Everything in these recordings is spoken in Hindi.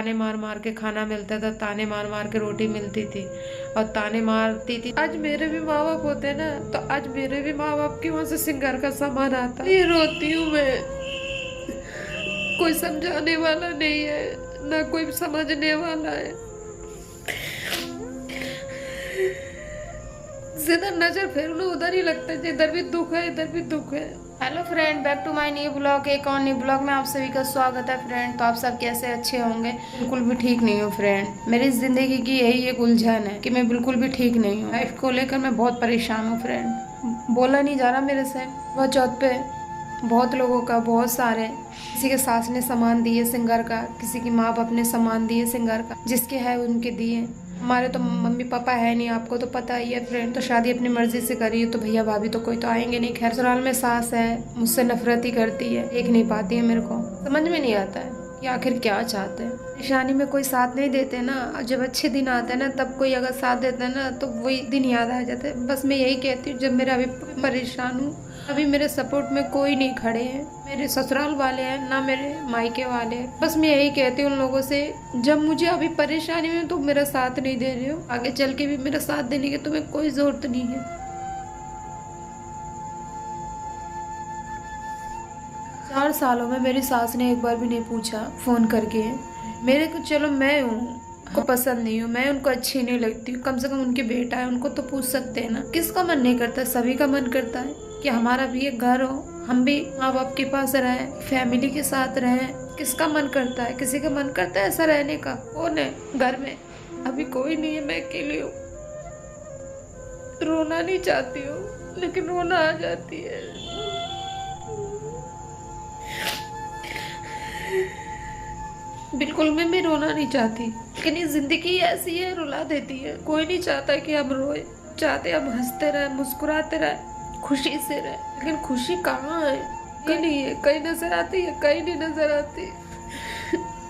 ताने मार मार के खाना मिलता था, ताने मार मार के रोटी मिलती थी और ताने मारती थी। आज मेरे भी माँ बाप होते ना तो आज मेरे भी माँ बाप के वहाँ से सिंगार का सामान आता। ये रोती हूँ मैं, कोई समझाने वाला नहीं है ना कोई समझने वाला है। जिधर नजर फेरू ना उधर ही लगता है इधर भी दुख है इधर भी दुख है। Hello friend, back to my new blog. एक और न्यू ब्लॉग में आप सभी का स्वागत है फ्रेंड। तो आप सब कैसे अच्छे होंगे? बिल्कुल भी ठीक नहीं हूँ फ्रेंड। मेरी जिंदगी की यही एक उलझन है कि मैं बिल्कुल भी ठीक नहीं हूँ। लाइफ को लेकर मैं बहुत परेशान हूँ फ्रेंड। बोला नहीं जा रहा मेरे से। वह चौथ पे बहुत लोगों का, बहुत सारे, किसी के सास ने सामान दिए सिंगार का, किसी की माँ बाप ने सामान दिए सिंगार का, जिसके है उनके दिए। हमारे तो मम्मी पापा है नहीं, आपको तो पता ही है फ्रेंड। तो शादी अपनी मर्जी से करी तो भैया भाभी तो कोई तो आएंगे नहीं। खैर, ससुराल में सास है, मुझसे नफरत ही करती है, देख नहीं पाती है। मेरे को समझ में नहीं आता है कि आखिर क्या चाहते हैं। परेशानी में कोई साथ नहीं देते ना, और जब अच्छे दिन आते हैं ना तब कोई अगर साथ देता है ना तो वही दिन याद आ जाते हैं। बस मैं यही कहती हूँ, जब मेरा अभी परेशान हूँ अभी मेरे सपोर्ट में कोई नहीं खड़े हैं। मेरे ससुराल वाले हैं ना मेरे मायके वाले हैं। बस मैं यही कहती हूँ उन लोगों से, जब मुझे अभी परेशानी में तो मेरा साथ नहीं दे रहे हो, आगे चल के भी मेरा साथ देने की तुम्हें कोई जरूरत नहीं है। 4 सालों में मेरी सास ने एक बार भी नहीं पूछा फोन करके मेरे को। चलो मैं हूँ को पसंद नहीं हूँ, मैं उनको अच्छी नहीं लगती हूँ, कम से कम उनके बेटा है उनको तो पूछ सकते हैं ना। किसका मन नहीं करता? सभी का मन करता है कि हमारा भी एक घर हो, हम भी माँ बाप के पास रहे, फैमिली के साथ रहे। किसका मन करता है? किसी का मन करता है ऐसा रहने का? कौन है घर में? अभी कोई नहीं है, मैं अकेली हूँ। रोना नहीं चाहती हूँ लेकिन रोना आ जाती है। बिल्कुल मैं रोना नहीं चाहती, लेकिन ये जिंदगी ऐसी है, रुला देती है। कोई नहीं चाहता कि हम रोए, चाहते हम हंसते रहे, मुस्कुराते रहे, खुशी से रहे। लेकिन खुशी कहाँ है? कहीं नहीं है। कहीं नजर आती है, कहीं नहीं नजर आती।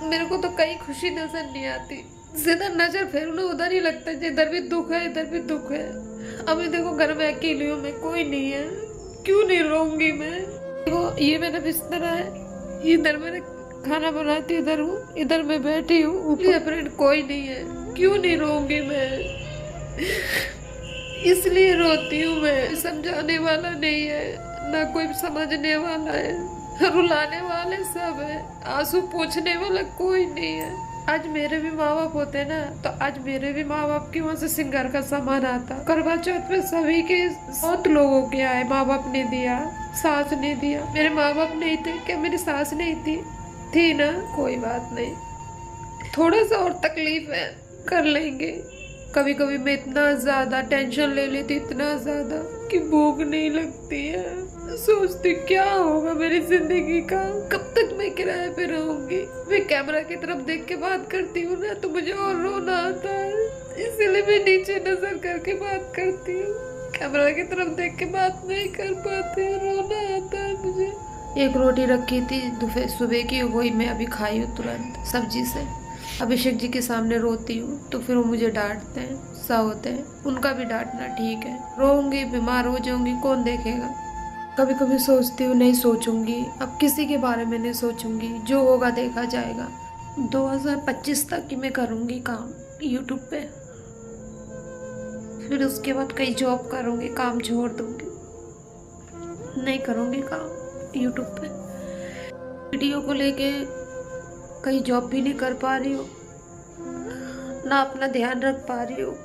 मेरे को तो कहीं खुशी नजर नहीं आती। जिधर नजर फेरू ना उधर ही लगता है इधर भी दुख है इधर भी दुख है। अभी देखो घर में अकेली हूँ मैं, कोई नहीं है, क्यों नहीं रोऊंगी मैं? देखो ये मेरा बिस्तर है, इधर मैंने खाना बनाती इधर हूँ, इधर मैं बैठी हूँ, फ्रेंड कोई नहीं है, क्यों नहीं रोऊंगी मैं? इसलिए रोती हूँ मैं। समझाने वाला नहीं है ना कोई समझने वाला है, रुलाने वाले सब है, आंसू पोंछने वाला कोई नहीं है। आज मेरे भी माँ बाप होते ना तो आज मेरे भी माँ बाप के वहाँ से सिंगार का सामान आता। करवा चौथ पे सभी के, बहुत लोगों के आए, माँ बाप ने दिया, सास ने दिया। मेरे माँ बाप नहीं थे क्या? मेरी सास नहीं थी ना? कोई बात नहीं, थोड़ा सा और तकलीफ है, कर लेंगे। कभी कभी मैं इतना ज्यादा टेंशन ले लेती, इतना ज्यादा कि भूख नहीं लगती है। सोचती क्या होगा मेरी जिंदगी का, कब तक मैं किराए पे रहूंगी। मैं कैमरा की तरफ देख के बात करती हूँ ना तो मुझे और रोना आता है, इसीलिए मैं नीचे नजर करके बात करती हूँ। कैमरा की तरफ देख के बात नहीं कर पाती, रोना आता है मुझे। एक रोटी रखी थी दोपहर सुबह की, वही मैं अभी खाई हूँ तुरंत सब्जी से। अभिषेक जी के सामने रोती हूँ तो फिर वो मुझे डांटते हैं, गुस्सा होते हैं। उनका भी डांटना ठीक है, रोऊंगी, बीमार हो जाऊंगी, कौन देखेगा? कभी कभी सोचती हूँ नहीं सोचूंगी, अब किसी के बारे में नहीं सोचूंगी, जो होगा देखा जाएगा। 2025 तक की मैं करूंगी काम यूट्यूब पे, फिर उसके बाद कहीं जॉब करूंगी, काम छोड़ दूंगी, नहीं करूंगी काम यूट्यूब पे। वीडियो को लेके कहीं जॉब भी नहीं कर पा रही हूँ, ना अपना ध्यान रख पा रही हूँ,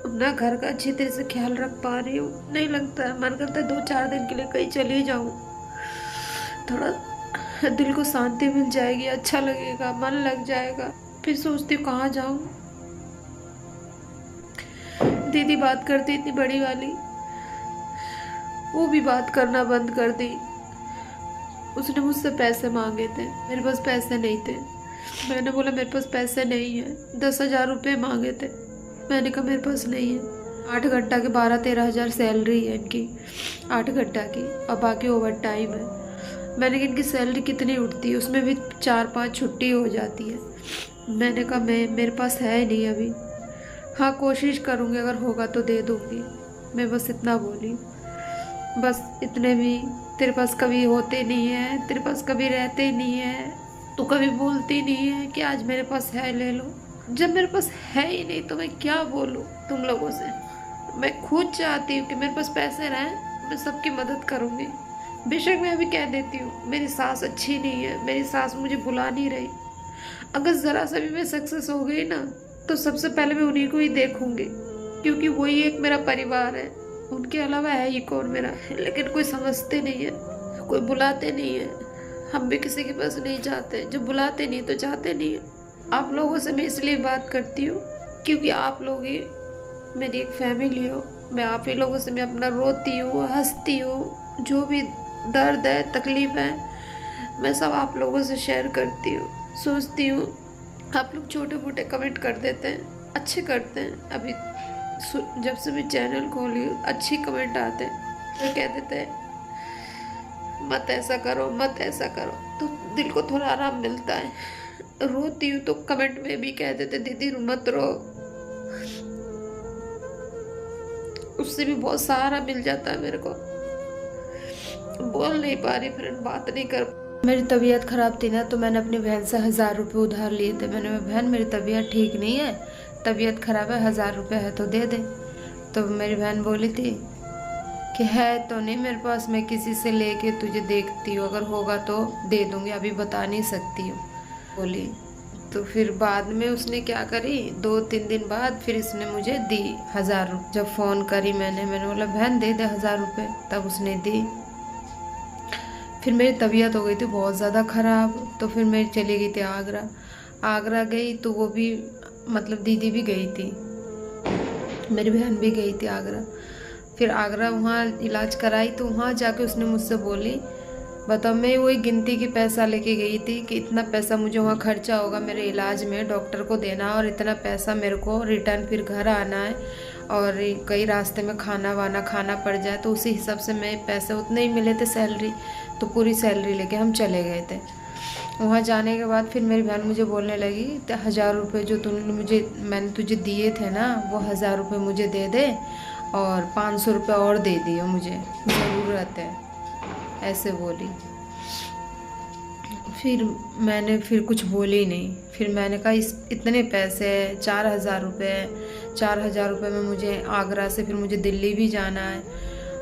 ना घर का अच्छी तरह से ख्याल रख पा रही हूँ। नहीं लगता है, मन करता है 2-4 दिन के लिए कहीं चली जाऊँ, थोड़ा दिल को शांति मिल जाएगी, अच्छा लगेगा, मन लग जाएगा। फिर सोचती हूँ कहाँ जाऊँ। दीदी बात करती इतनी बड़ी वाली, वो भी बात करना बंद कर दी। उसने मुझसे पैसे मांगे थे, मेरे पास पैसे नहीं थे। मैंने बोला मेरे पास पैसे नहीं है। 10,000 रुपये मांगे थे, मैंने कहा मेरे पास नहीं है। 8 घंटा के 12-13 हज़ार सैलरी है इनकी, 8 घंटा की, और बाकी ओवर टाइम है। मैंने कहा इनकी सैलरी कितनी उठती है, उसमें भी 4-5 छुट्टी हो जाती है। मैंने कहा मेरे पास है नहीं अभी, हाँ कोशिश करूँगी, अगर होगा तो दे दूँगी। मैं बस इतना बोली, बस इतने भी। तेरे पास कभी होते नहीं है, तेरे पास कभी रहते नहीं है, तू कभी बोलती नहीं है कि आज मेरे पास है ले लो। जब मेरे पास है ही नहीं तो मैं क्या बोलूँ तुम लोगों से। मैं खुद चाहती हूँ कि मेरे पास पैसे रहें, मैं सबकी मदद करूँगी। बेशक मैं अभी कह देती हूँ मेरी सास अच्छी नहीं है, मेरी सास मुझे बुला नहीं रही। अगर ज़रा सा भी मैं सक्सेस हो गई ना तो सबसे पहले मैं उन्हीं को ही देखूँगी, क्योंकि वही एक मेरा परिवार है, उनके अलावा है ही कौन मेरा। लेकिन कोई समझते नहीं है, कोई बुलाते नहीं है। हम भी किसी के पास नहीं जाते, जब बुलाते नहीं तो जाते नहीं है। आप लोगों से मैं इसलिए बात करती हूँ क्योंकि आप लोग ही मेरी एक फैमिली हो। मैं आप ही लोगों से मैं अपना रोती हूँ, हंसती हूँ, जो भी दर्द है, तकलीफ है, मैं सब आप लोगों से शेयर करती हूँ। सोचती हूँ आप लोग छोटे मोटे कमेंट कर देते हैं, अच्छे करते हैं। अभी जब से मैं चैनल खोली अच्छी कमेंट आते हैं, तो कह देते हैं मत ऐसा करो, मत ऐसा करो, तो दिल को थोड़ा आराम मिलता है। रोती हूँ तो कमेंट में भी कह देते दीदी मत रो, उससे भी बहुत सहारा मिल जाता है मेरे को। बोल नहीं पा रही फ्रेंड, बात नहीं कर। मेरी तबीयत ख़राब थी ना तो मैंने अपनी बहन से 1000 रुपये उधार लिए थे। मैंने बहन मेरी तबीयत ठीक नहीं है, तबीयत ख़राब है, 1000 रुपये है तो दे दे। तो मेरी बहन बोली थी कि है तो नहीं मेरे पास, मैं किसी से लेके तुझे देखती हूँ, अगर होगा तो दे दूँगी, अभी बता नहीं सकती हूँ बोली। तो फिर बाद में उसने क्या करी, 2-3 दिन बाद फिर इसने मुझे दी 1000 रुपये। जब फ़ोन करी मैंने बोला बहन दे दे 1000 रुपये, तब उसने दी। फिर मेरी तबीयत हो गई थी बहुत ज़्यादा ख़राब, तो फिर मैं चली गई थी आगरा। आगरा गई तो वो भी मतलब दीदी भी गई थी, मेरी बहन भी गई थी आगरा। फिर आगरा वहाँ इलाज कराई तो वहाँ जाके उसने मुझसे बोली बताओ, मैं वही गिनती की पैसा लेके गई थी कि इतना पैसा मुझे वहाँ खर्चा होगा मेरे इलाज में, डॉक्टर को देना, और इतना पैसा मेरे को रिटर्न फिर घर आना है, और कई रास्ते में खाना वाना खाना पड़ जाए, तो उसी हिसाब से मैं पैसे उतने ही मिले थे सैलरी, तो पूरी सैलरी लेके हम चले गए थे। वहाँ जाने के बाद फिर मेरी बहन मुझे बोलने लगी 1000 रुपये जो मैंने तुझे दिए थे ना, वो 1000 रुपये मुझे दे दे और 500 रुपये और दे दियो, मुझे ज़रूरत है, ऐसे बोली। फिर मैंने फिर कुछ बोली नहीं। फिर मैंने कहा इतने पैसे है, 4000 रुपये, 4000 रुपये में मुझे आगरा से फिर मुझे दिल्ली भी जाना है,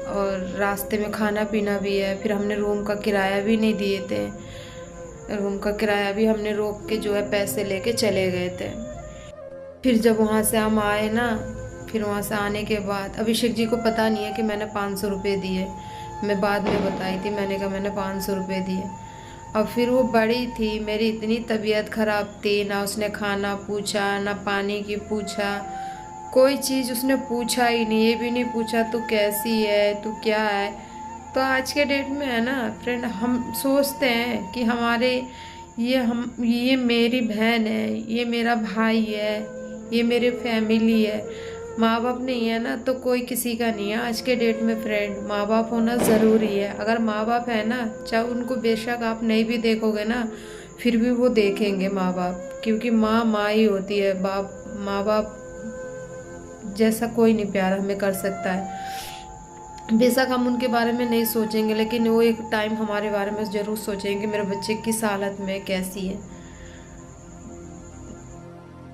और रास्ते में खाना पीना भी है। फिर हमने रूम का किराया भी नहीं दिए थे, रूम का किराया भी हमने रोक के जो है पैसे लेके चले गए थे। फिर जब वहाँ से हम आए ना, फिर वहाँ से आने के बाद अभिषेक जी को पता नहीं है कि मैंने 500 रुपये दिए, मैं बाद में बताई थी, मैंने कहा मैंने 500 रुपये दिए। और फिर वो बड़ी थी, मेरी इतनी तबीयत ख़राब थी, ना उसने खाना पूछा, ना पानी की पूछा, कोई चीज़ उसने पूछा ही नहीं। ये भी नहीं पूछा तू कैसी है, तू क्या है। तो आज के डेट में है ना फ्रेंड, हम सोचते हैं कि ये मेरी बहन है, ये मेरा भाई है, ये मेरी फैमिली है। माँ बाप नहीं है ना तो कोई किसी का नहीं है आज के डेट में फ्रेंड, माँ बाप होना ज़रूरी है। अगर माँ बाप है ना, चाहे उनको बेशक आप नहीं भी देखोगे ना, फिर भी वो देखेंगे माँ बाप, क्योंकि माँ ही होती है। माँ बाप जैसा कोई नहीं प्यार हमें कर सकता है। बेशक हम उनके बारे में नहीं सोचेंगे, लेकिन वो एक टाइम हमारे बारे में ज़रूर सोचेंगे मेरे बच्चे किस हालत में, कैसी है।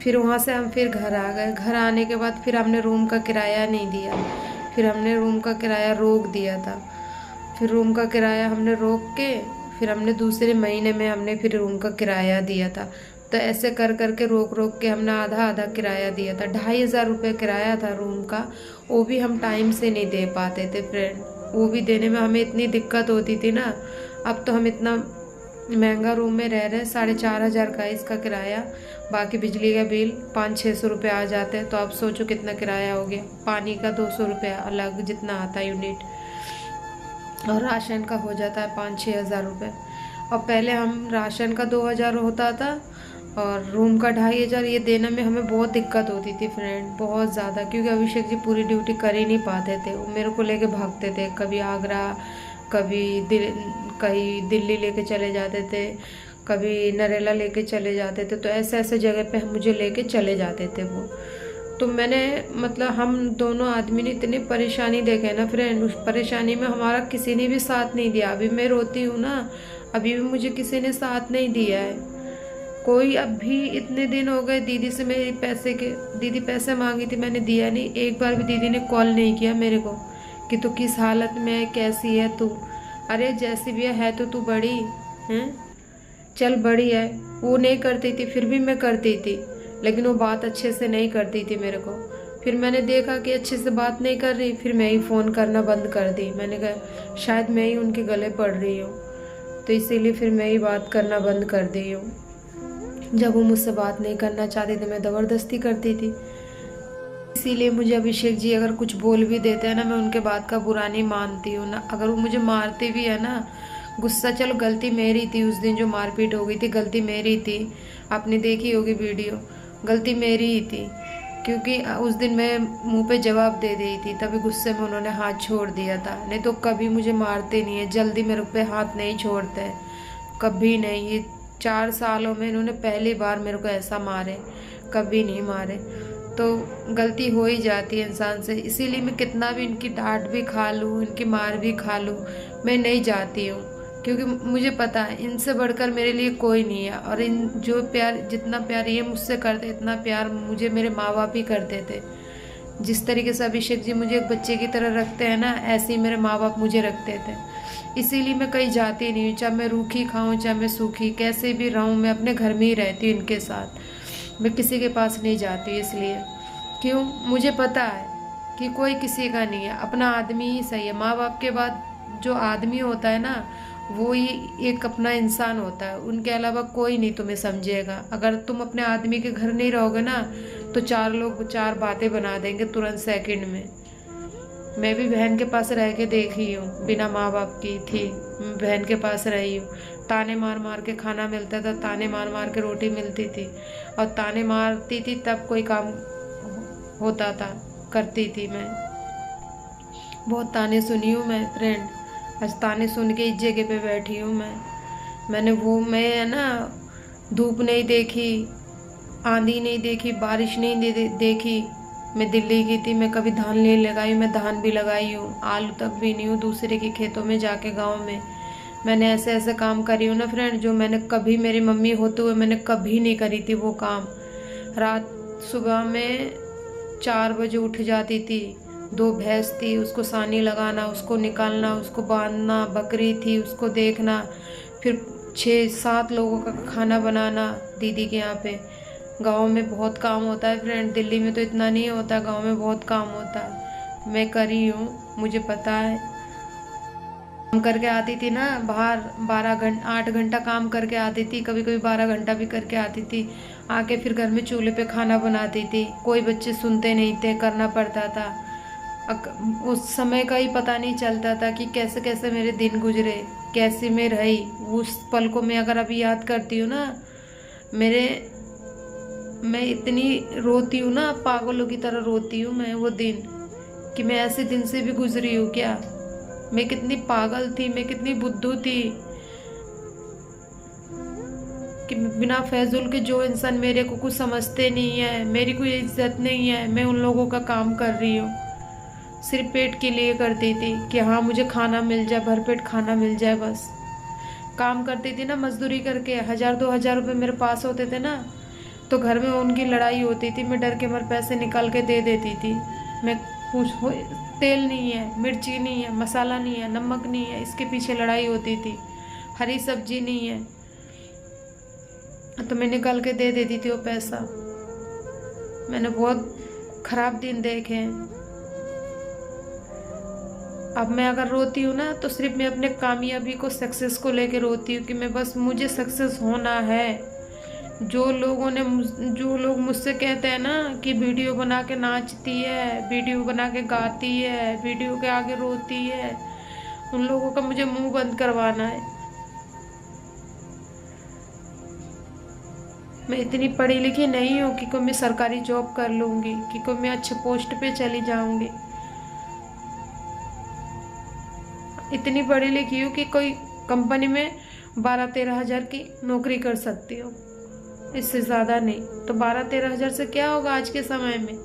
फिर वहाँ से हम फिर घर आ गए। घर आने के बाद फिर हमने रूम का किराया नहीं दिया, फिर हमने रूम का किराया रोक दिया था। फिर रूम का किराया हमने रोक के फिर हमने दूसरे महीने में हमने फिर रूम का किराया दिया था। तो ऐसे कर के रोक के हमने आधा किराया दिया था। 2500 रुपये किराया था रूम का, वो भी हम टाइम से नहीं दे पाते थे फ्रेंड। वो भी देने में हमें इतनी दिक्कत होती थी ना। अब तो हम इतना महंगा रूम में रह रहे हैं, 4500 का इसका किराया, बाकी बिजली का बिल 500-600 रुपये आ जाते हैं। तो आप सोचो कितना किराया हो गया। पानी का 200 रुपये अलग जितना आता है यूनिट, और राशन का हो जाता है 5-6 हज़ार रुपये। और पहले हम राशन का 2000 होता था और रूम का 2500। ये देने में हमें बहुत दिक्कत होती थी फ्रेंड, बहुत ज़्यादा, क्योंकि अभिषेक जी पूरी ड्यूटी कर ही नहीं पाते थे। वो मेरे को लेके भागते थे, कभी आगरा, कभी कहीं दिल्ली लेके चले जाते थे, कभी नरेला लेके चले जाते थे। तो ऐसे जगह पे मुझे लेके चले जाते थे वो। तो मैंने मतलब हम दोनों आदमी ने इतनी परेशानी देखे ना फ्रेंड, उस परेशानी में हमारा किसी ने भी साथ नहीं दिया। अभी मैं रोती हूँ ना, अभी भी मुझे किसी ने साथ नहीं दिया है कोई। अभी इतने दिन हो गए दीदी से मेरे दीदी पैसे मांगी थी, मैंने दिया नहीं। एक बार भी दीदी ने कॉल नहीं किया मेरे को कि तू किस हालत में है, कैसी है तू। अरे जैसी भी है तो तू बड़ी हैं, चल बड़ी है। वो नहीं करती थी, फिर भी मैं करती थी, लेकिन वो बात अच्छे से नहीं करती थी मेरे को। फिर मैंने देखा कि अच्छे से बात नहीं कर रही, फिर मैं ही फ़ोन करना बंद कर दी। मैंने कहा शायद मैं ही उनके गले पड़ रही हूँ, तो इसीलिए फिर मैं ही बात करना बंद कर दी हूँ। जब वो मुझसे बात नहीं करना चाहती थी मैं ज़बरदस्ती करती थी। इसीलिए मुझे अभिषेक जी अगर कुछ बोल भी देते हैं ना, मैं उनके बात का बुरा नहीं मानती हूँ ना। अगर वो मुझे मारते भी है ना, गुस्सा, चलो गलती मेरी थी, उस दिन जो मारपीट हो गई थी गलती मेरी थी। आपने देखी होगी वीडियो, गलती मेरी ही थी, क्योंकि उस दिन मैं मुंह पे जवाब दे दी थी, तभी गुस्से में उन्होंने हाथ छोड़ दिया था। नहीं तो कभी मुझे मारते नहीं है, जल्दी मेरे पे हाथ नहीं छोड़ते, कभी नहीं। ये 4 सालों में इन्होंने पहली बार मेरे को ऐसा मारे, कभी नहीं मारे। तो गलती हो ही जाती है इंसान से, इसीलिए मैं कितना भी इनकी डांट भी खा लूँ, इनकी मार भी खा लूँ, मैं नहीं जाती हूँ, क्योंकि मुझे पता है इनसे बढ़कर मेरे लिए कोई नहीं है। और इन जो प्यार, जितना प्यार ये मुझसे करते, इतना प्यार मुझे मेरे माँ बाप ही करते थे। जिस तरीके से अभिषेक जी मुझे एक बच्चे की तरह रखते हैं ना, ऐसे ही मेरे माँ बाप मुझे रखते थे। इसीलिए मैं कहीं जाती नहीं हूँ, चाहे मैं रूखी खाऊँ चाहे मैं सूखी, कैसे भी रहूँ, मैं अपने घर में ही रहती हूँ इनके साथ। मैं किसी के पास नहीं जाती, इसलिए क्यों, मुझे पता है कि कोई किसी का नहीं है, अपना आदमी ही सही है। माँ बाप के बाद जो आदमी होता है ना, वो ही एक अपना इंसान होता है, उनके अलावा कोई नहीं तुम्हें समझेगा। अगर तुम अपने आदमी के घर नहीं रहोगे ना, तो 4 लोग 4 बातें बना देंगे तुरंत सेकंड में। मैं भी बहन के पास रह के देखी हूँ, बिना माँ बाप की थी, बहन के पास रही हूँ। ताने मार मार के खाना मिलता था, ताने मार मार के रोटी मिलती थी, और ताने मारती थी तब कोई काम होता था, करती थी मैं। बहुत ताने सुनी हूँ मैं फ्रेंड, आज ताने सुन के इस जगह पे बैठी हूँ मैं है ना, धूप नहीं देखी, आंधी नहीं देखी, बारिश नहीं देखी। मैं दिल्ली की थी, मैं कभी धान नहीं लगाई, मैं धान भी लगाई हूँ, आलू तक भी नहीं हूँ। दूसरे के खेतों में जाके गांव में मैंने ऐसे ऐसे काम करी हूँ ना फ्रेंड, जो मैंने कभी, मेरी मम्मी होते हुए मैंने कभी नहीं करी थी वो काम। रात सुबह में 4 बजे उठ जाती थी, 2 भैंस थी, उसको सानी लगाना, उसको निकालना, उसको बांधना, बकरी थी उसको देखना, फिर 6-7 लोगों का खाना बनाना दीदी के यहाँ पे। गांव में बहुत काम होता है फ्रेंड, दिल्ली में तो इतना नहीं होता, गांव में बहुत काम होता है। मैं करी हूँ, मुझे पता है। काम करके आती थी ना बाहर, 8 घंटा काम करके आती थी, कभी कभी 12 घंटा भी करके आती थी। आके फिर घर में चूल्हे पे खाना बनाती थी। कोई बच्चे सुनते नहीं थे, करना पड़ता था। उस समय का ही पता नहीं चलता था कि कैसे कैसे मेरे दिन गुजरे, कैसे मैं रही। उस पल को मैं अगर अभी याद करती हूँ ना, मैं इतनी रोती हूँ ना, पागलों की तरह रोती हूँ मैं वो दिन, कि मैं ऐसे दिन से भी गुजरी हूँ क्या। मैं कितनी पागल थी, मैं कितनी बुद्धू थी, कि बिना फैजुल के जो इंसान मेरे को कुछ समझते नहीं है, मेरी कोई इज्जत नहीं है, मैं उन लोगों का काम कर रही हूँ। सिर्फ पेट के लिए करती थी कि हाँ मुझे खाना मिल जाए, भरपेट खाना मिल जाए, बस। काम करती थी ना मजदूरी करके, 1000-2000 रुपये मेरे पास होते थे ना, तो घर में उनकी लड़ाई होती थी, मैं डर के मर पैसे निकाल के दे देती थी। मैं तेल नहीं है, मिर्ची नहीं है, मसाला नहीं है, नमक नहीं है, इसके पीछे लड़ाई होती थी। हरी सब्जी नहीं है, तो मैं निकाल के दे देती थी वो पैसा। मैंने बहुत खराब दिन देखे हैं। अब मैं अगर रोती हूँ ना, तो सिर्फ मैं अपने कामयाबी को, सक्सेस को लेके रोती हूँ, कि मैं बस, मुझे सक्सेस होना है। जो लोग मुझसे कहते हैं ना कि वीडियो बना के नाचती है, वीडियो बना के गाती है, वीडियो के आगे रोती है, उन लोगों का मुझे मुंह बंद करवाना है। मैं इतनी पढ़ी लिखी नहीं हूँ कि कोई मैं सरकारी जॉब कर लूँगी, कि कोई मैं अच्छे पोस्ट पे चली जाऊँगी। इतनी पढ़ी लिखी हूँ कि कोई कंपनी में 12-13 हज़ार की नौकरी कर सकती हूँ, इससे ज़्यादा नहीं। तो 12-13 हज़ार से क्या होगा आज के समय में।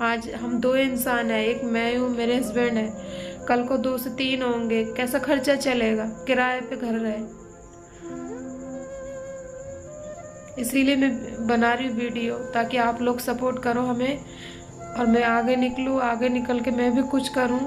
आज हम 2 इंसान हैं, एक मैं हूँ, मेरे हस्बैंड है, कल को 2 से 3 होंगे, कैसा खर्चा चलेगा, किराए पे घर रहे। इसीलिए मैं बना रही हूँ वीडियो, ताकि आप लोग सपोर्ट करो हमें और मैं आगे निकलूँ, आगे निकल के मैं भी कुछ करूँ।